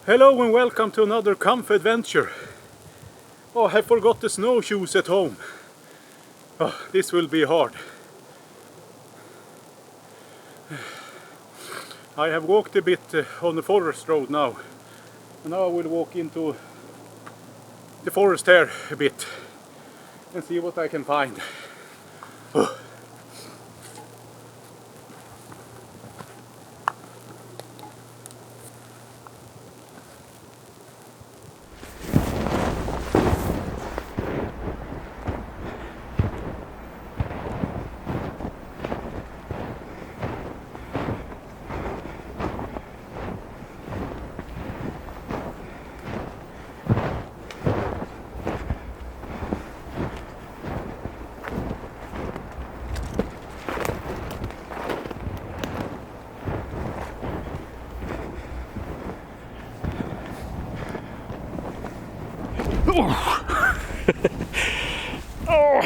Hello and welcome to another comfy adventure. Oh, I forgot the snowshoes at home. Oh, this will be hard. I have walked a bit on the forest road now. And now I will walk into the forest here a bit and see what I can find. Oh. Oh.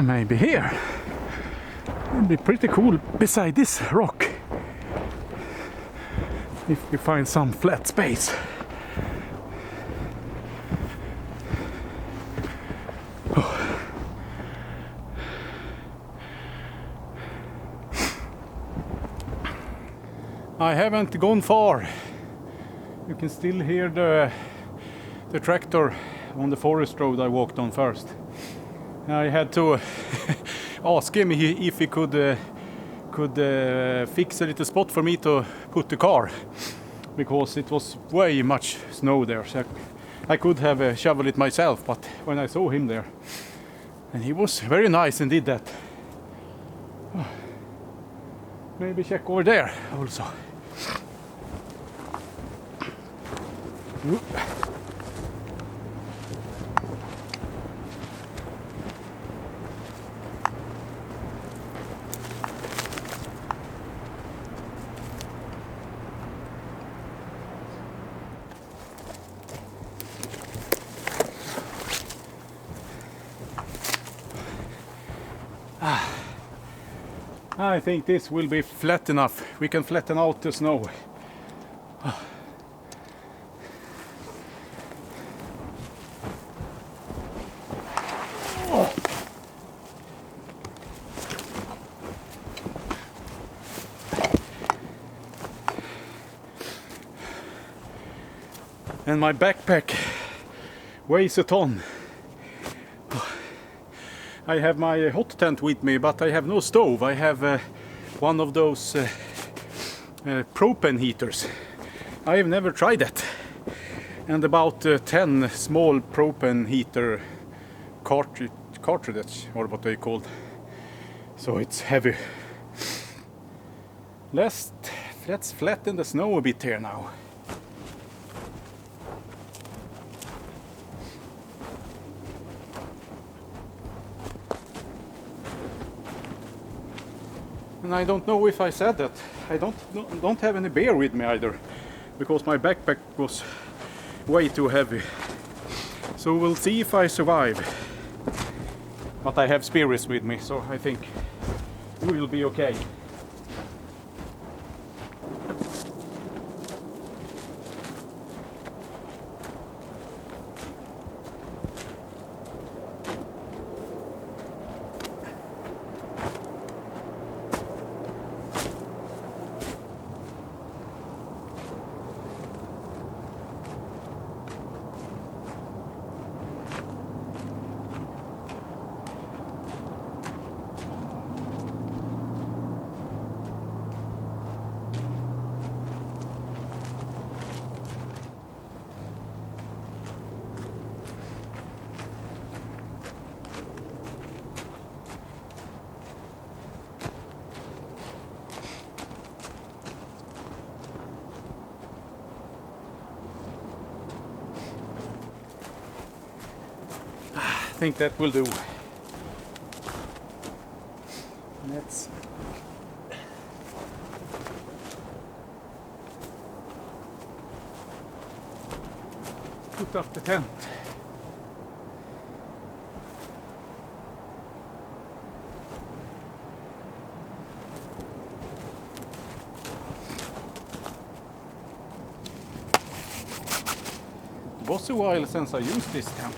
Maybe here. It'd be pretty cool beside this rock. If we find some flat space. Oh. I haven't gone far. You can still hear the tractor on the forest road I walked on first. I had to ask him if he could fix a little spot for me to put the car, because it was way much snow there. So I could have shoveled it myself, but when I saw him there, and he was very nice and did that. Maybe check over there also. I think this will be flat enough. We can flatten out the snow. And my backpack weighs a ton. I have my hot tent with me, but I have no stove. I have one of those propane heaters. I have never tried that. And about 10 small propane heater cartridges, or what they called. So it's heavy. Let's flatten the snow a bit here now. And I don't know if I said that. I don't have any beer with me either, because my backpack was way too heavy. So we'll see if I survive. But I have spirits with me, so I think we'll be okay. I think that will do. Let's put up the tent. was a while since I used this tent.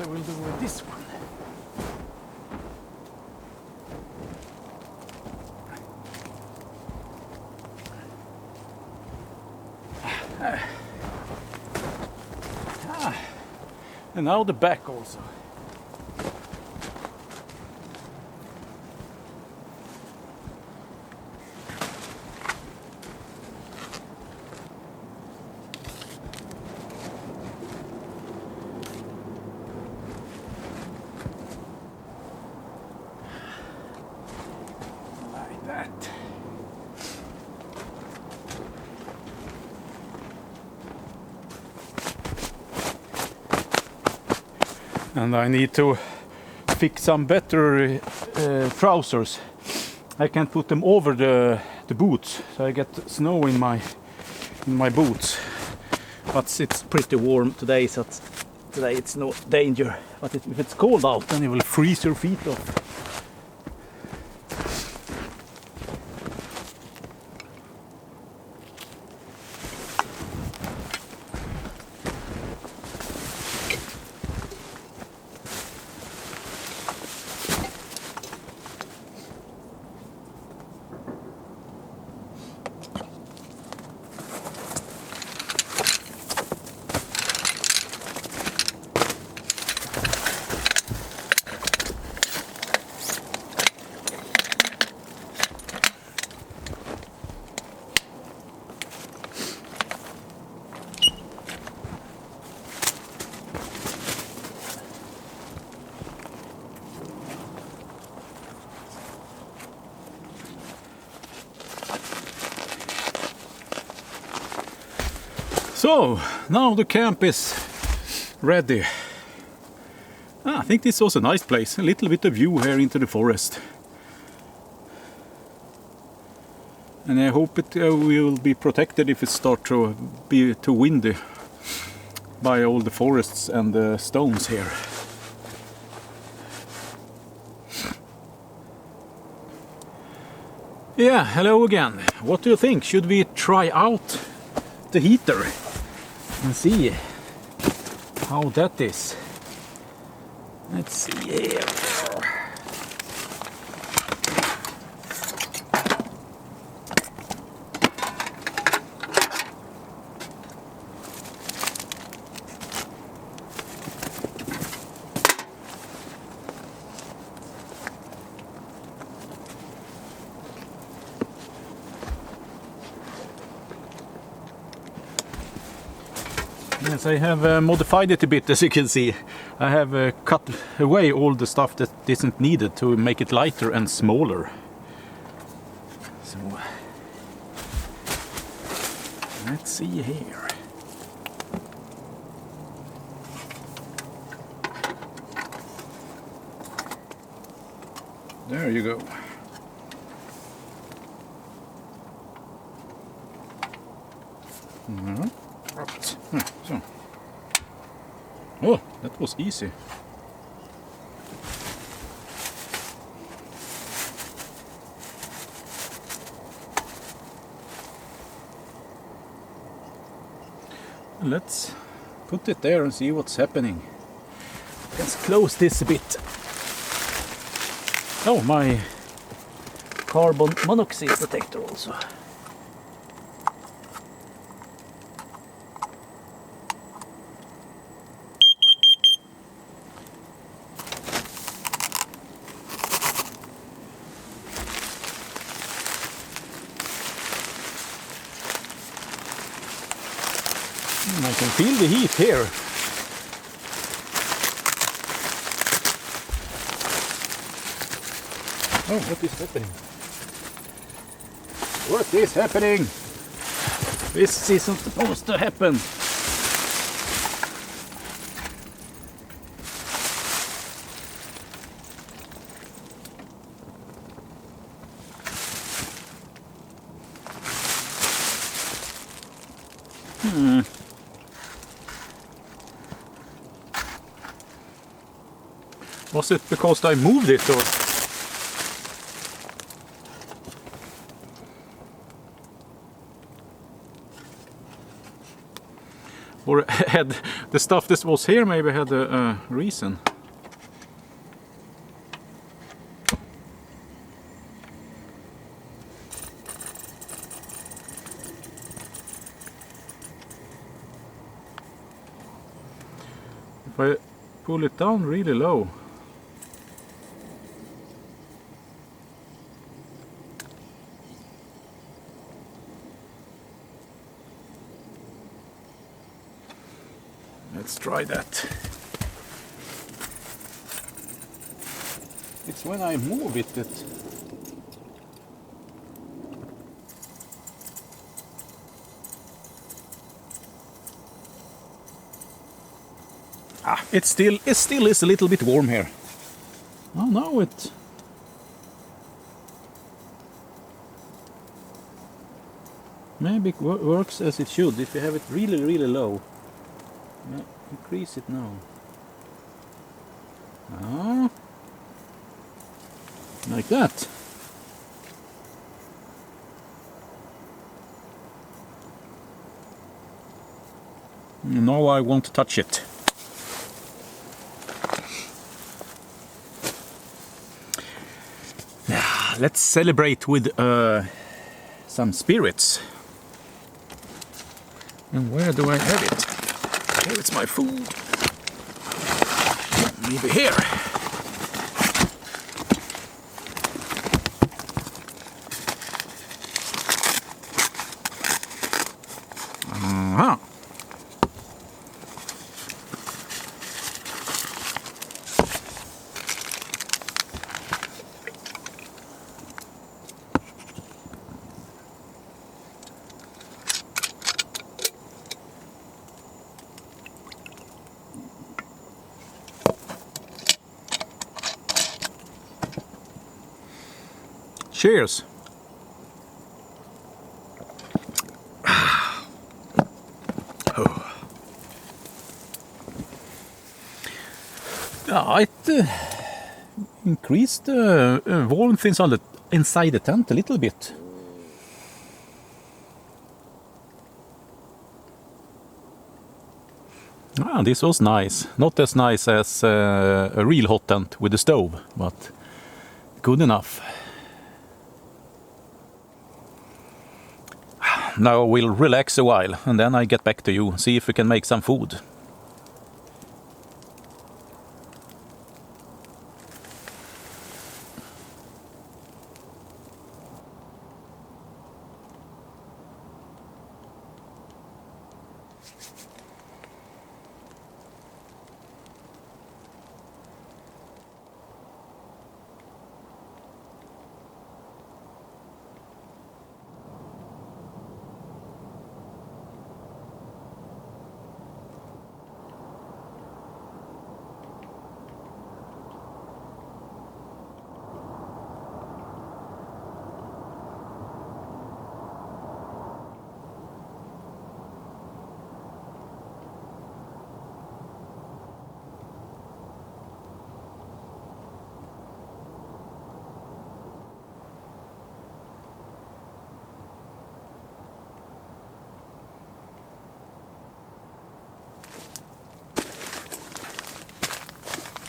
I will do with this one. And now the back also. And I need to fix some better trousers. I can't put them over the boots, so I get snow in my boots. But it's pretty warm today, so today it's no danger. But if it's cold out, then it will freeze your feet off. So, now the camp is ready. I think this was a nice place, a little bit of view here into the forest. And I hope it will be protected if it starts to be too windy by all the forests and the stones here. Yeah, hello again. What do you think? Should we try out the heater and see how that is? Let's see here. Yes, I have modified it a bit, as you can see. I have cut away all the stuff that isn't needed to make it lighter and smaller. So, let's see here. There you go. Right. So. Oh, that was easy. Let's put it there and see what's happening. Let's close this a bit. Oh, my carbon monoxide detector also. I can feel the heat here. Oh, what is happening? What is happening? This isn't supposed to happen. Was it because I moved it or? Or had the stuff that was here maybe had a reason? If I pull it down really low. Let's try that. It's when I move it that... it still is a little bit warm here. Oh, now it... Maybe it works as it should if you have it really, really low. Increase it now. Like that. Now I won't touch it. Let's celebrate with some spirits. And where do I have it? Here it's my food. Maybe here. Cheers! Yeah, it increased the warmth inside the tent a little bit. This was nice. Not as nice as a real hot tent with a stove, but good enough. Now we'll relax a while and then I get back to you, see if we can make some food.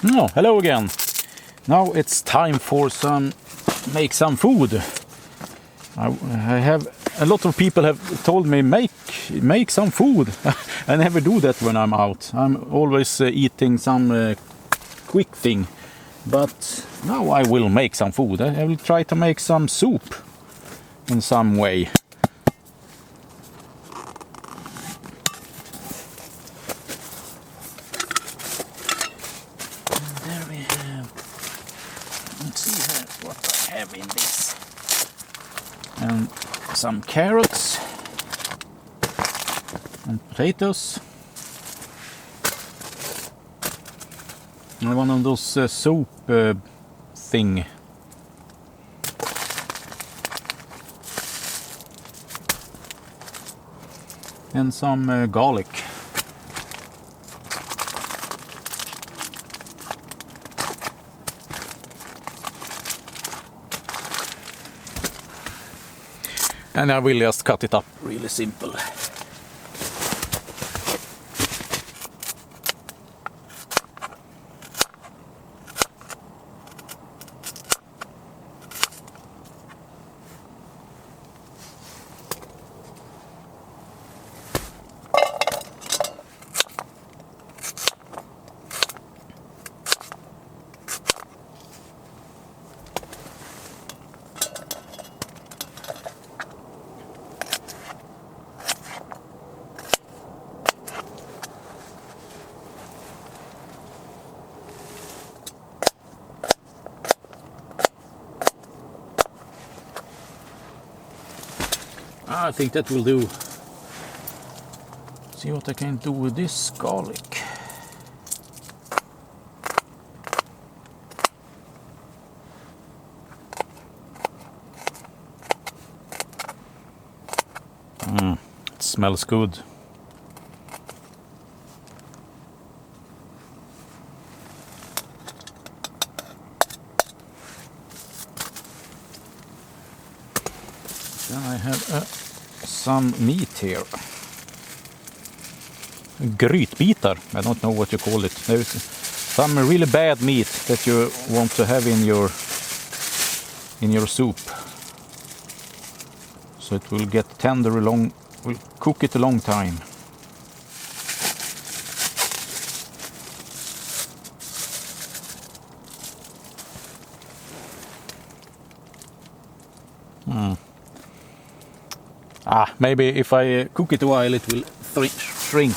Oh, hello again. Now it's time for make some food. I have a lot of people have told me make some food. I never do that when I'm out. I'm always eating some quick thing. But now I will make some food. I will try to make some soup in some way. And there we have. Let's see here what I have in this. And some carrots and potatoes. And one of those soup thing. And some garlic. And I will just cut it up really simple. I think that will do. See what I can do with this garlic. It smells good. Then I have some meat here. Grytbitar, I don't know what you call it. There's some really bad meat that you want to have in your soup. So it will get tender will cook it a long time. Maybe if I cook it a while it will shrink.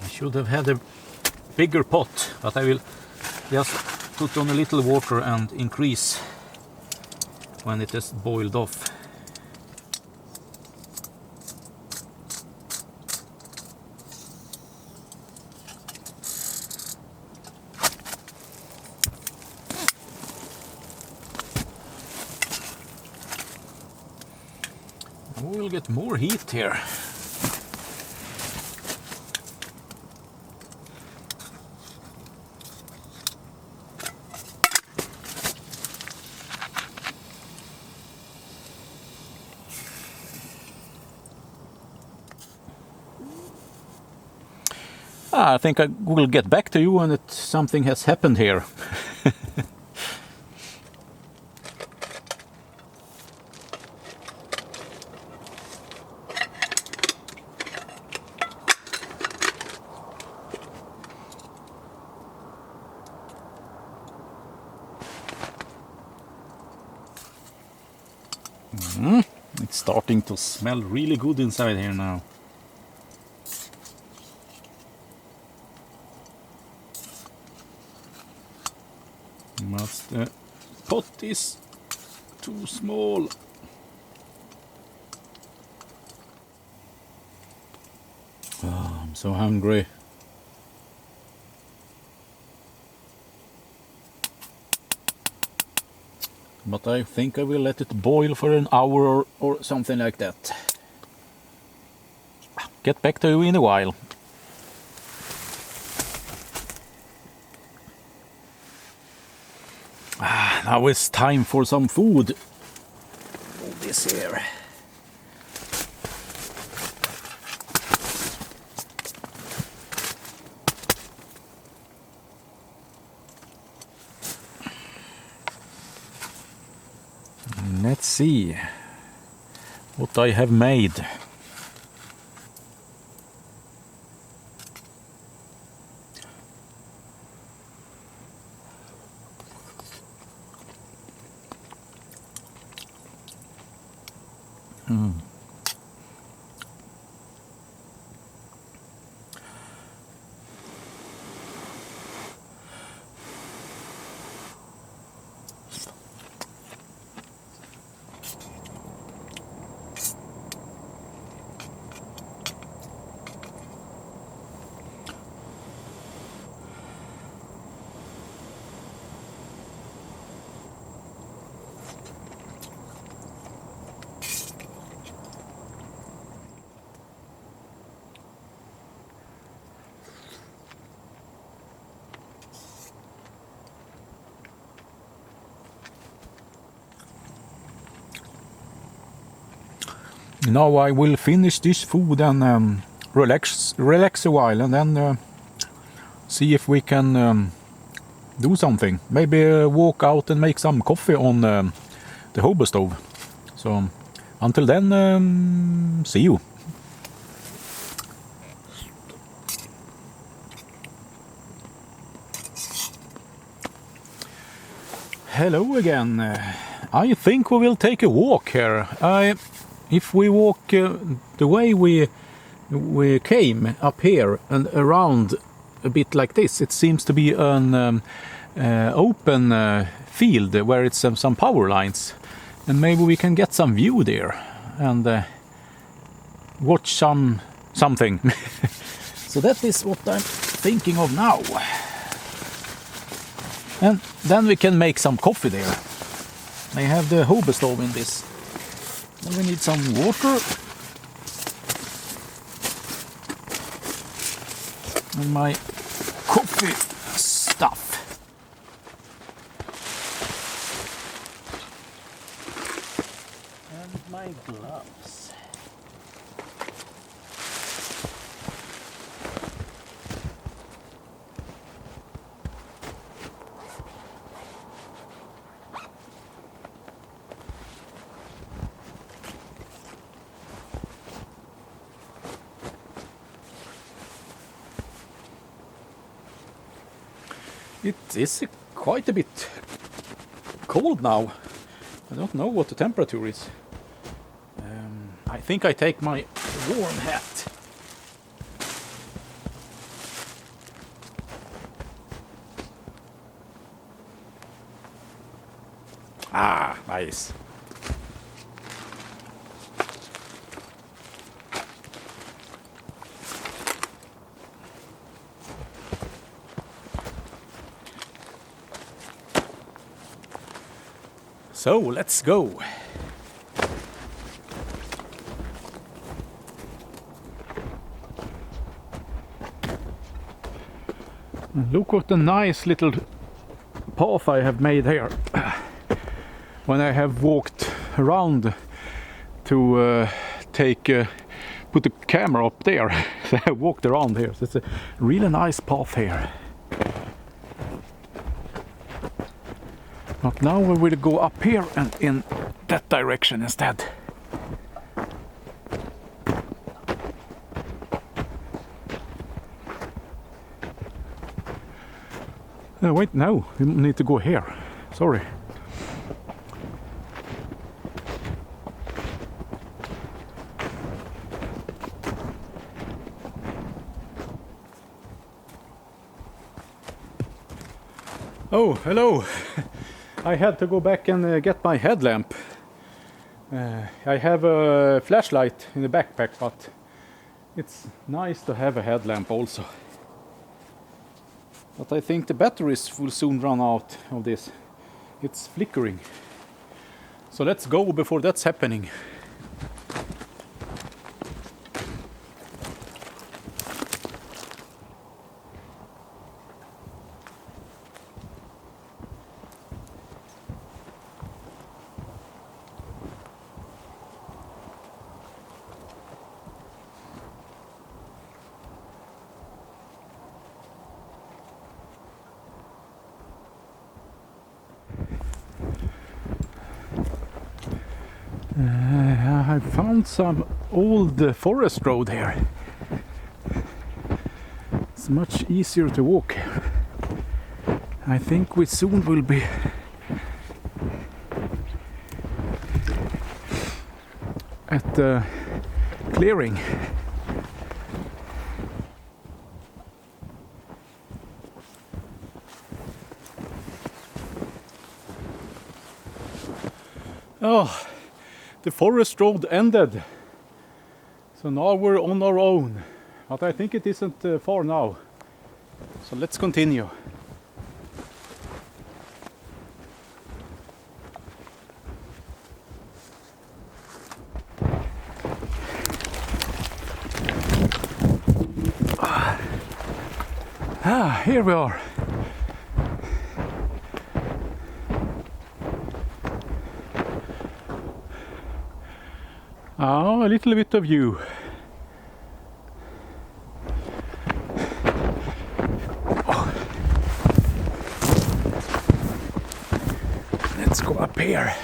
I should have had a bigger pot, but I will just put on a little water and increase when it is boiled off. We'll get more heat here. I think I will get back to you when something has happened here. It's starting to smell really good inside here now. But the pot is too small. Oh, I'm so hungry. But I think I will let it boil for an hour or something like that. Get back to you in a while. Now it's time for some food. Move this here. see what I have made. Now I will finish this food and relax a while, and then see if we can do something. Maybe walk out and make some coffee on the hobo stove. So until then, see you. Hello again. I think we will take a walk here. If we walk the way we came up here and around a bit like this, it seems to be an open field where it's some power lines, and maybe we can get some view there and watch something. So that is what I'm thinking of now. And then we can make some coffee there. I have the hobo stove in this. Then we need some water. And my coffee stuff. And my gloves. It is quite a bit cold now. I don't know what the temperature is. I think I take my warm hat. Ah, nice. So let's go. Look what a nice little path I have made here. When I have walked around to put the camera up there. So I walked around here. So it's a really nice path here. But now we will go up here and in that direction instead. Wait, no, we need to go here. Sorry. Oh, hello. I had to go back and get my headlamp. I have a flashlight in the backpack, but it's nice to have a headlamp also. But I think the batteries will soon run out of this. It's flickering. So let's go before that's happening. I found some old forest road here. It's much easier to walk here. I think we soon will be at the clearing. Oh, the forest road ended. So now we're on our own. But I think it isn't far now. So let's continue. Here we are. A little bit of view. Let's go up here.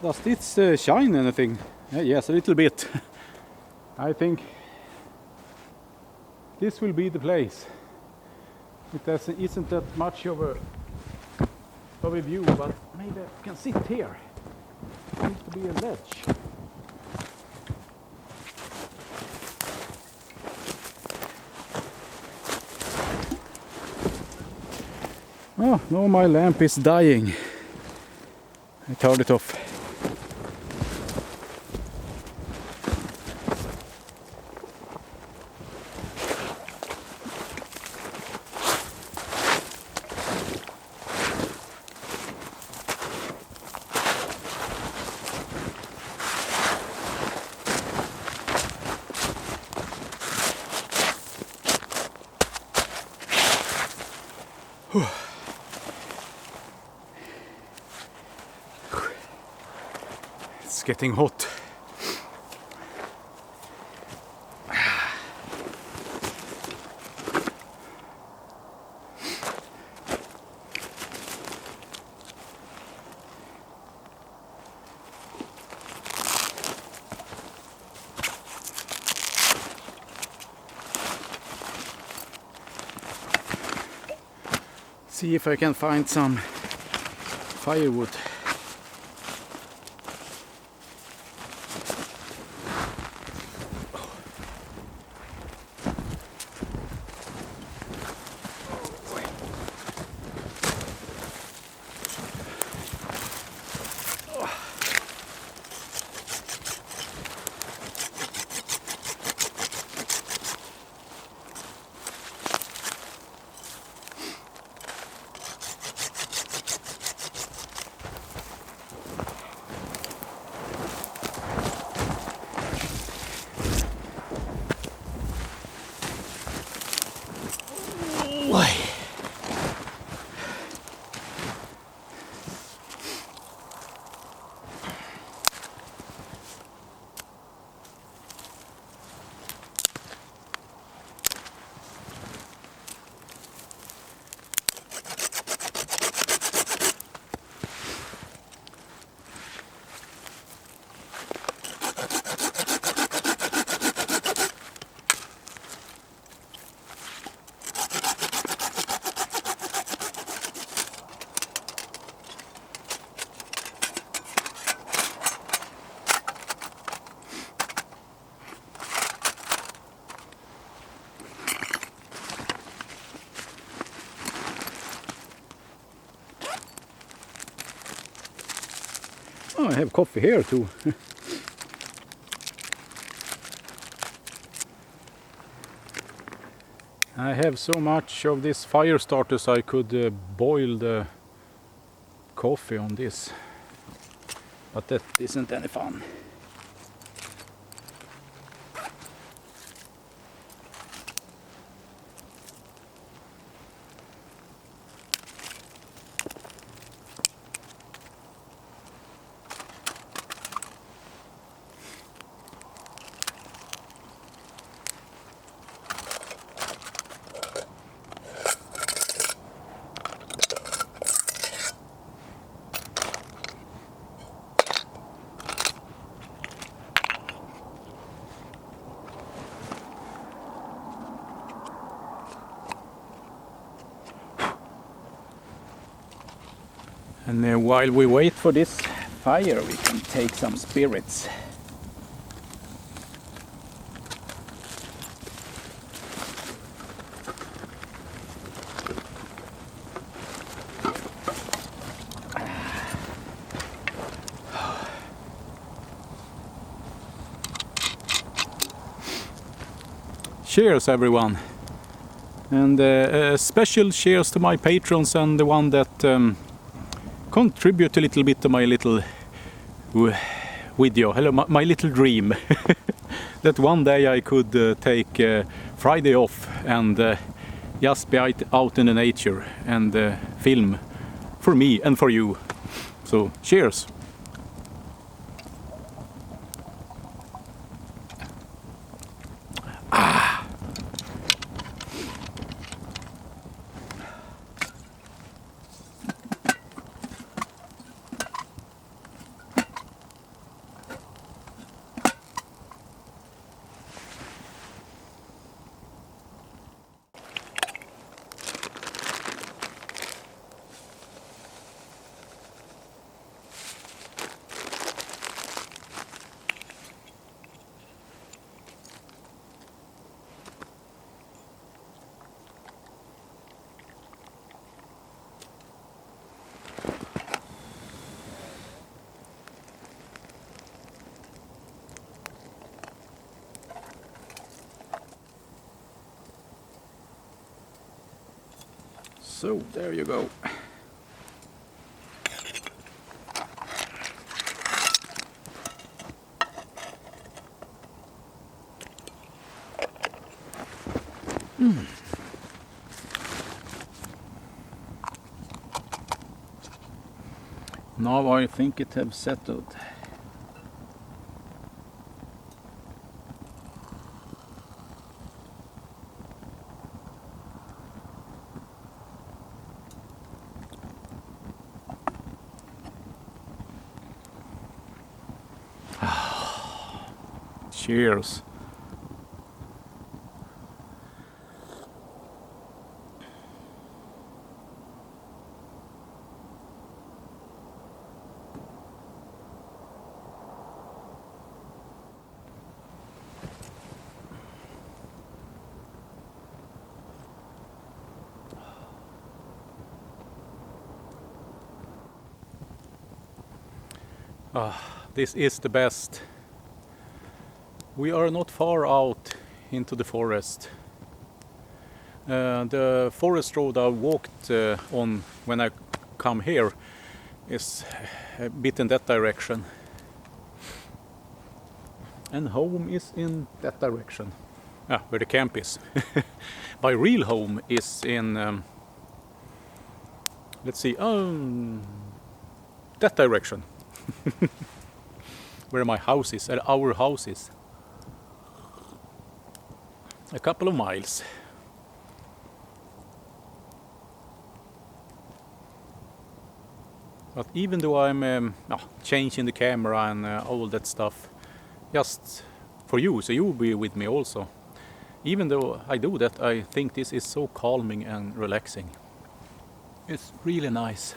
Does this shine anything? Yes, a little bit. I think this will be the place. It isn't that much of a view, but maybe I can sit here. It needs to be a ledge. Oh, no, my lamp is dying. I turned it off. It's getting hot. See if I can find some firewood. Oh, I have coffee here too. I have so much of this fire starters I could boil the coffee on this, but that isn't any fun. And while we wait for this fire, we can take some spirits. Cheers, everyone. And a special cheers to my patrons and the one that contribute a little bit to my little video. Hello, my little dream. That one day I could take Friday off and just be out in the nature and film for me and for you. So, cheers. So, there you go. Now I think it has settled. Cheers. This is the best. We are not far out into the forest. The forest road I walked on when I come here is a bit in that direction. And home is in that direction. Where the camp is. My real home is in, let's see, that direction. Where my house is, our house is. A couple of miles. But even though I'm changing the camera and all that stuff, just for you, so you will be with me also. Even though I do that, I think this is so calming and relaxing. It's really nice.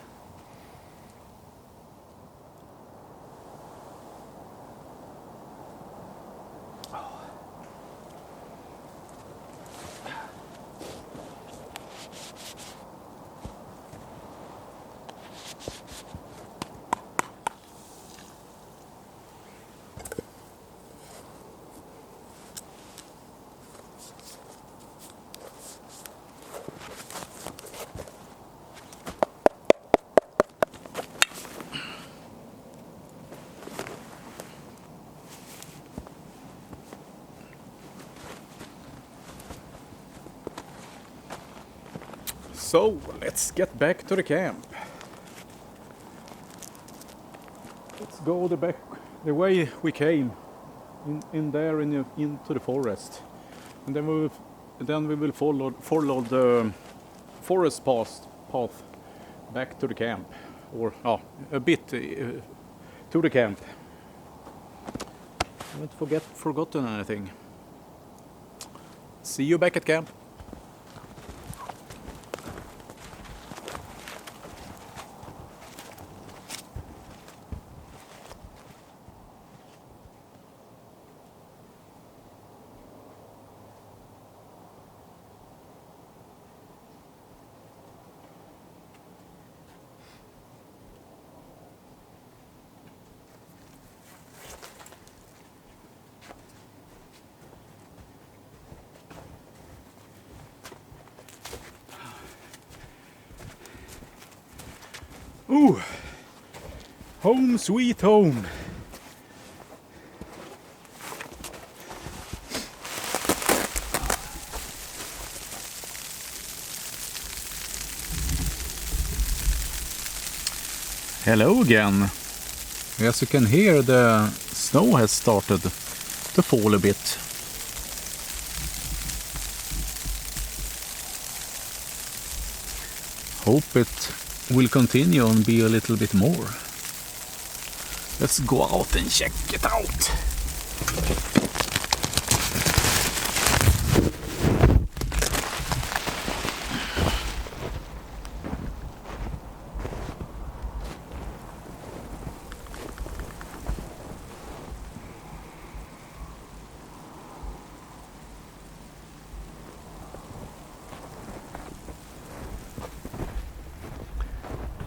So let's get back to the camp. Let's go the way we came, into the forest, and then we will follow the forest path back to the camp, or a bit to the camp. Haven't forgotten anything. See you back at camp. Ooh, home sweet home. Hello again. As you can hear, the snow has started to fall a bit. Hope it will continue and be a little bit more. Let's go out and check it out.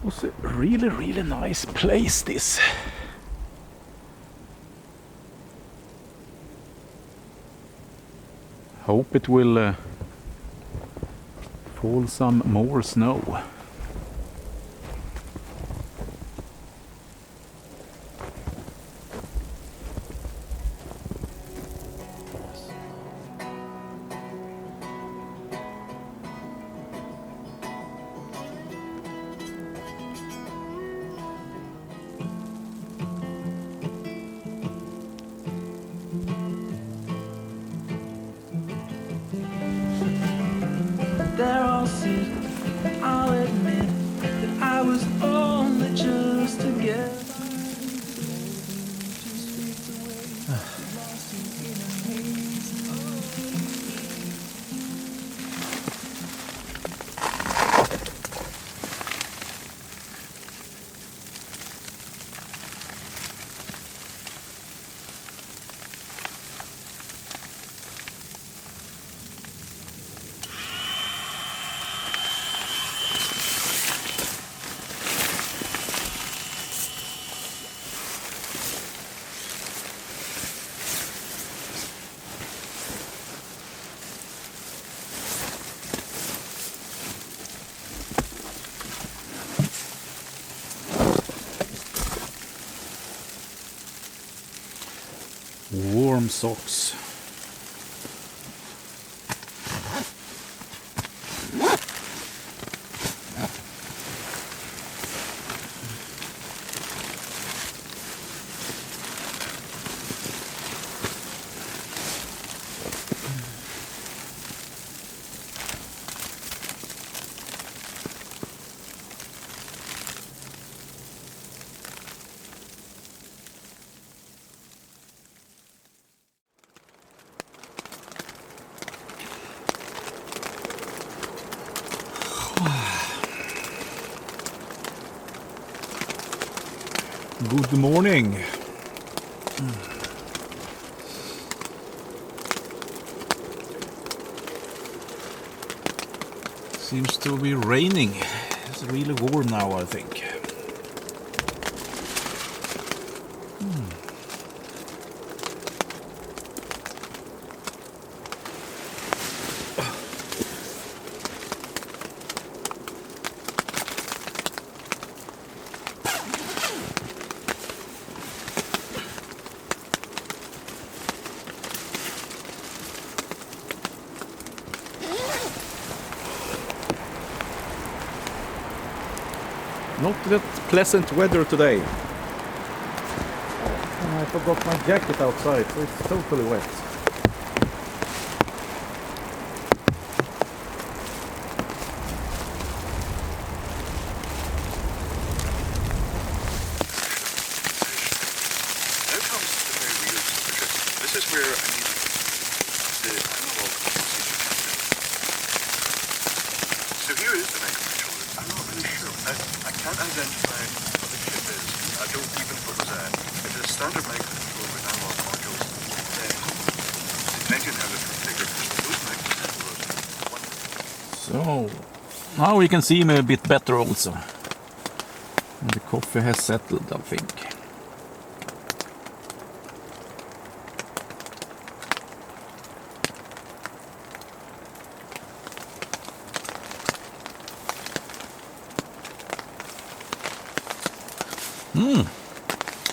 Was a really nice place, this. Hope it will fall some more snow. They're all sick, I'll admit that I was only just to get Warm socks. Good morning. Seems to be raining. It's really warm now, I think. Not that pleasant weather today. And I forgot my jacket outside, so it's totally wet. Now comes the very real trick. This is where I need the analog conversation comes in. So here is the main control. I'm not really sure. I can't identify what the chip is. I don't even put it in. If it's a standard microcontroller with analog modules, then depending on how it's configured, those microcontrollers. So, now we can see me a bit better also. And the coffee has settled, I think.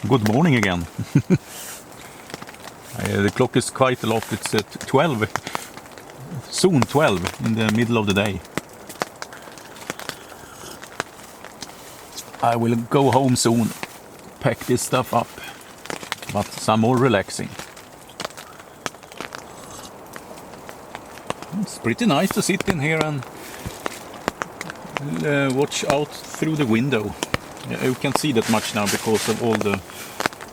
Good morning again. The clock is quite a lot. It's at 12. Soon 12 in the middle of the day. I will go home soon. Pack this stuff up. But some more relaxing. It's pretty nice to sit in here and watch out through the window. You can't see that much now because of all the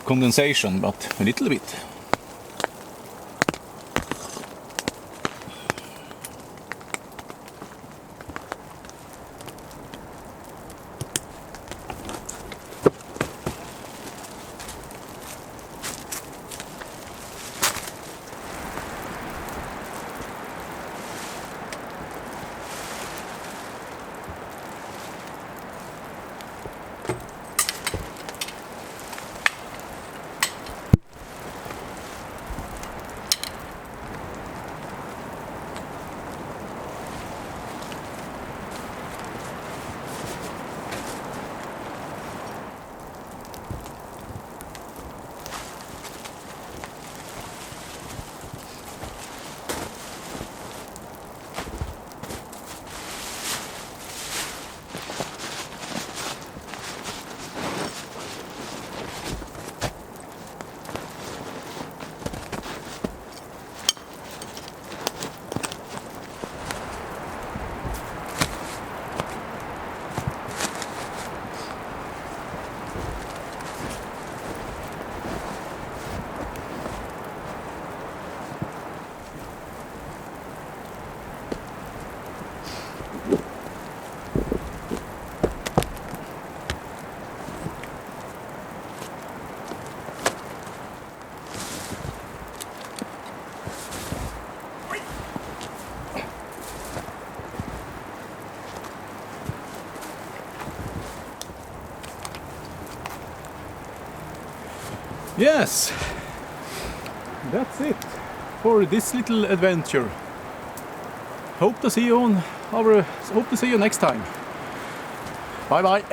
condensation, but a little bit. Yes, that's it for this little adventure. Hope to see you next time. Bye bye.